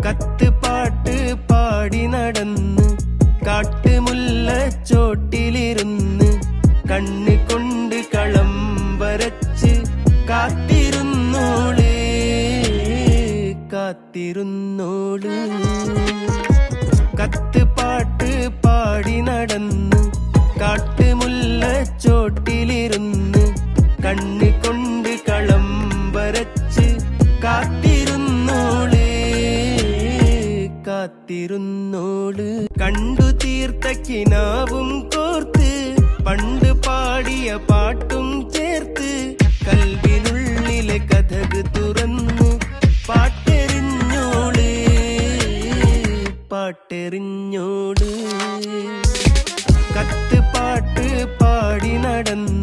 കത്ത് പാട്ട് പാടി നടന്ന് കാട്ടുമുല്ലച്ചോട്ടിലിരുന്ന് കണ്ണ് കൊണ്ട് കളം വരച്ച് കാത്തിരുന്നോള് കാത്തിരുന്നോള്. കത്ത് പാട്ട് പാടി നടന്ന് കാട്ടുമുല്ലച്ചോട്ടിലിരുന്ന് കണ്ണ് കൊണ്ട് കളം വരച്ച് കാത്തിരുന്നോള് കാത്തിരുന്നോള്. കണ്ടു തീർത്ത കിനാവും കോർത്ത് പണ്ട് പാടിയ പാട്ടും ചേർത്ത് കൽവിനുള്ളിലെ കഥക് തുറന്ന് പാട്ടെറിഞ്ഞോള് പാട്ടെറിഞ്ഞോള്. കത്ത് പാട്ട് പാടി നടന്ന്